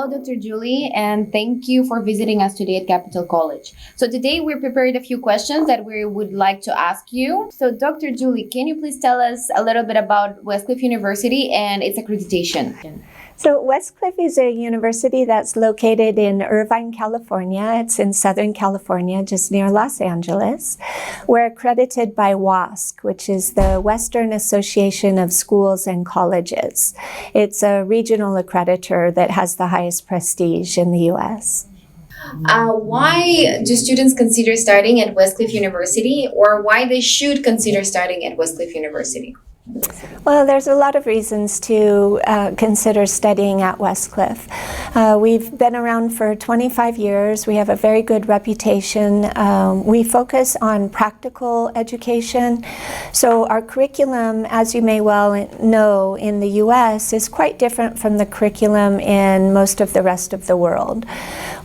Hello, Dr. Julie, and thank you for visiting us today at Capital College. So today we prepared a few questions that we would like to ask you. So Dr. Julie, can you please tell us a little bit about Westcliff University and its accreditation? So Westcliff is a university that's located in Irvine, California. It's in Southern California, just near Los Angeles. We're accredited by WASC, which is the Western Association of Schools and Colleges. It's a regional accreditor that has the highest prestige in the U.S. Why do students consider studying at Westcliff University, or why they should consider studying at Westcliff University? Well, there's a lot of reasons to consider studying at Westcliff. We've been around for 25 years. We have a very good reputation. We focus on practical education. So our curriculum, as you may well know, in the U.S. is quite different from the curriculum in most of the rest of the world.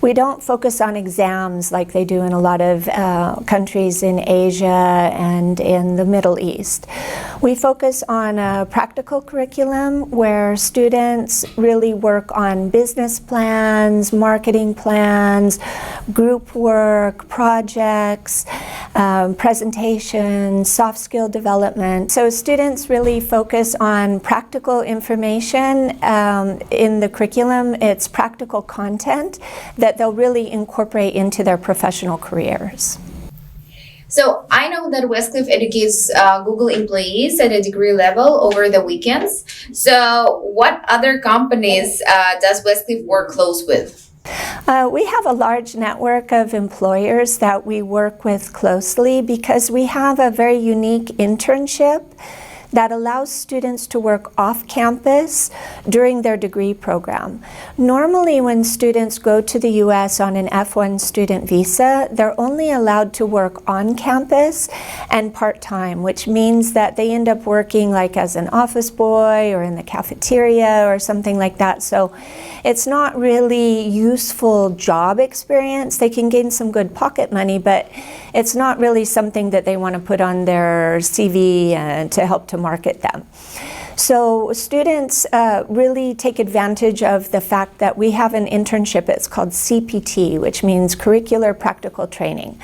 We don't focus on exams like they do in a lot of countries in Asia and in the Middle East. We focus on a practical curriculum where students really work on business plans, marketing plans, group work, projects, presentations, soft skill development. So students really focus on practical information in the curriculum. It's practical content that they'll really incorporate into their professional careers. So I know that Westcliff educates Google employees at a degree level over the weekends. So what other companies does Westcliff work close with? We have a large network of employers that we work with closely because we have a very unique internship that allows students to work off campus during their degree program. Normally when students go to the US on an F1 student visa, they're only allowed to work on campus and part-time, which means that they end up working like as an office boy or in the cafeteria or something like that. So it's not really useful job experience. They can gain some good pocket money, but it's not really something that they want to put on their CV to help to market them. So students really take advantage of the fact that we have an internship. It's called CPT, which means Curricular Practical Training.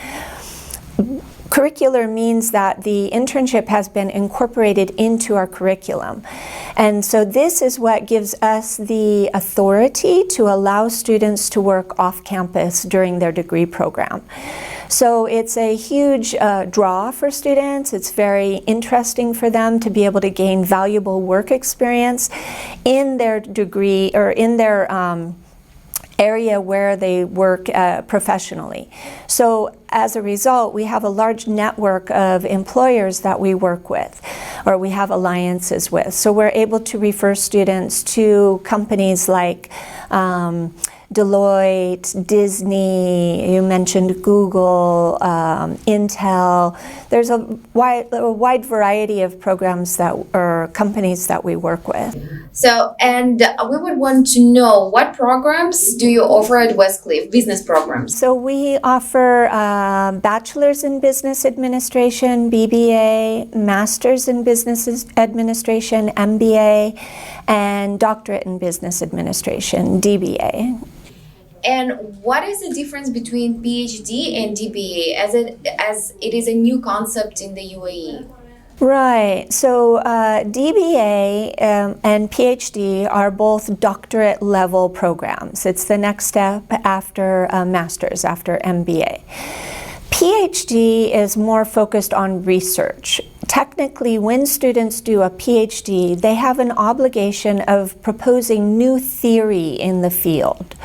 Curricular means that the internship has been incorporated into our curriculum. And so this is what gives us the authority to allow students to work off campus during their degree program. So it's a huge draw for students. It's very interesting for them to be able to gain valuable work experience in their degree or in their area where they work professionally. So as a result, we have a large network of employers that we work with, or we have alliances with. So we're able to refer students to companies like Deloitte, Disney, you mentioned Google, Intel. There's a wide variety of programs or companies that we work with. So, and we would want to know, what programs do you offer at Westcliff, business programs? So we offer Bachelor's in Business Administration, BBA, Master's in Business Administration, MBA, and Doctorate in Business Administration, DBA. And what is the difference between PhD and DBA, as it is a new concept in the UAE? Right. So DBA and PhD are both doctorate level programs. It's the next step after master's, after MBA. PhD is more focused on research. Technically, when students do a PhD, they have an obligation of proposing new theory in the field.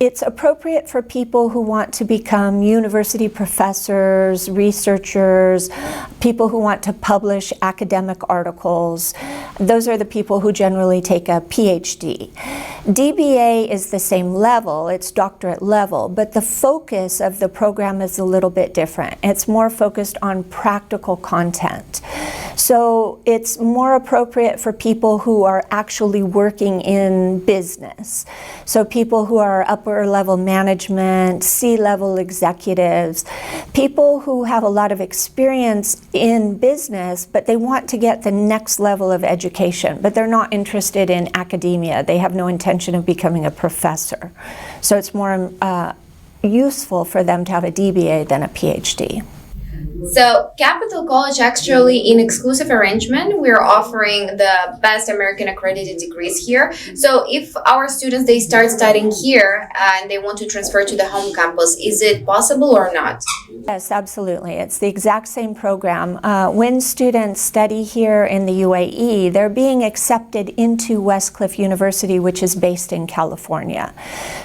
It's appropriate for people who want to become university professors, researchers, people who want to publish academic articles. Those are the people who generally take a PhD. DBA is the same level, it's doctorate level, but the focus of the program is a little bit different. It's more focused on practical content. So it's more appropriate for people who are actually working in business. So people who are upper level management, C-level executives, people who have a lot of experience in business, but they want to get the next level of education, but they're not interested in academia. They have no intention of becoming a professor. So it's more useful for them to have a DBA than a PhD. So Capital College actually, in exclusive arrangement, we're offering the best American accredited degrees here. So if our students, they start studying here and they want to transfer to the home campus, is it possible or not? Yes, absolutely. It's the exact same program. When students study here in the UAE, they're being accepted into Westcliff University, which is based in California.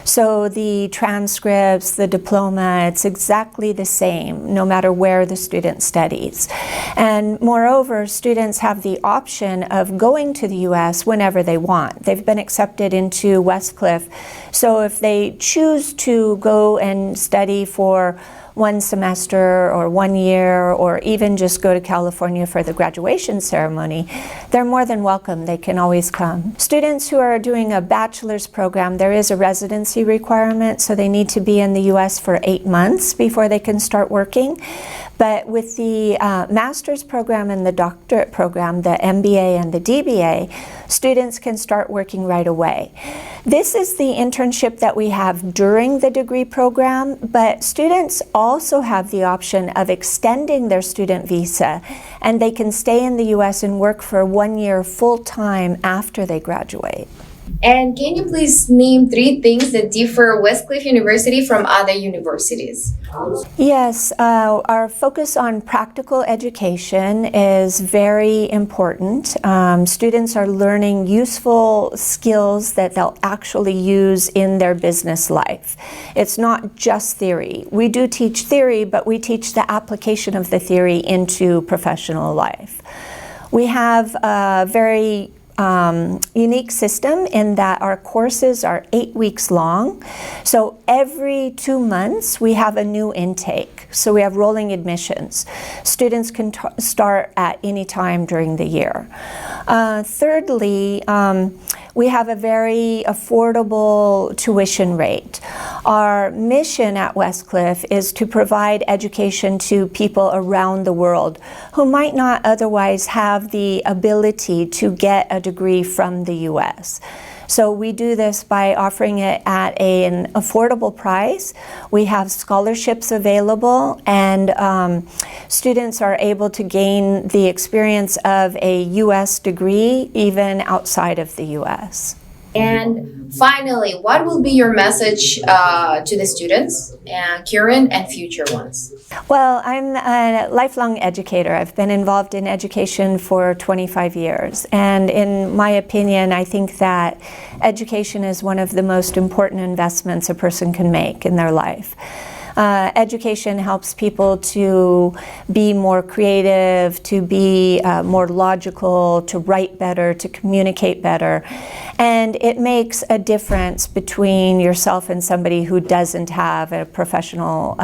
So the transcripts, the diploma, it's exactly the same, no matter where the student studies. And moreover, students have the option of going to the US whenever they want. They've been accepted into Westcliff. So if they choose to go and study for one semester or 1 year, or even just go to California for the graduation ceremony, they're more than welcome. They can always come. Students who are doing a bachelor's program, there is a residency requirement, so they need to be in the US for 8 months before they can start working. But with the master's program and the doctorate program, the MBA and the DBA, students can start working right away. This is the internship that we have during the degree program, but students also have the option of extending their student visa, and they can stay in the US and work for 1 year full-time after they graduate. And can you please name 3 things that differ Westcliff University from other universities? Yes, our focus on practical education is very important. Students are learning useful skills that they'll actually use in their business life. It's not just theory. We do teach theory, but we teach the application of the theory into professional life. We have a very unique system in that our courses are 8 weeks long. So every 2 months we have a new intake. So we have rolling admissions. Students can start at any time during the year. Thirdly, we have a very affordable tuition rate. Our mission at Westcliff is to provide education to people around the world who might not otherwise have the ability to get a degree from the US. So we do this by offering it at an affordable price. We have scholarships available, and students are able to gain the experience of a US degree even outside of the US. And finally, what will be your message to the students, current and future ones? Well, I'm a lifelong educator. I've been involved in education for 25 years. And in my opinion, I think that education is one of the most important investments a person can make in their life. Education helps people to be more creative, to be more logical, to write better, to communicate better. And it makes a difference between yourself and somebody who doesn't have a professional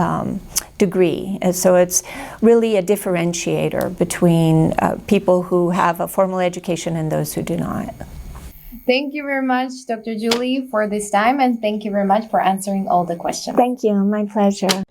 degree. And so it's really a differentiator between people who have a formal education and those who do not. Thank you very much, Dr. Julie, for this time, and thank you very much for answering all the questions. Thank you. My pleasure.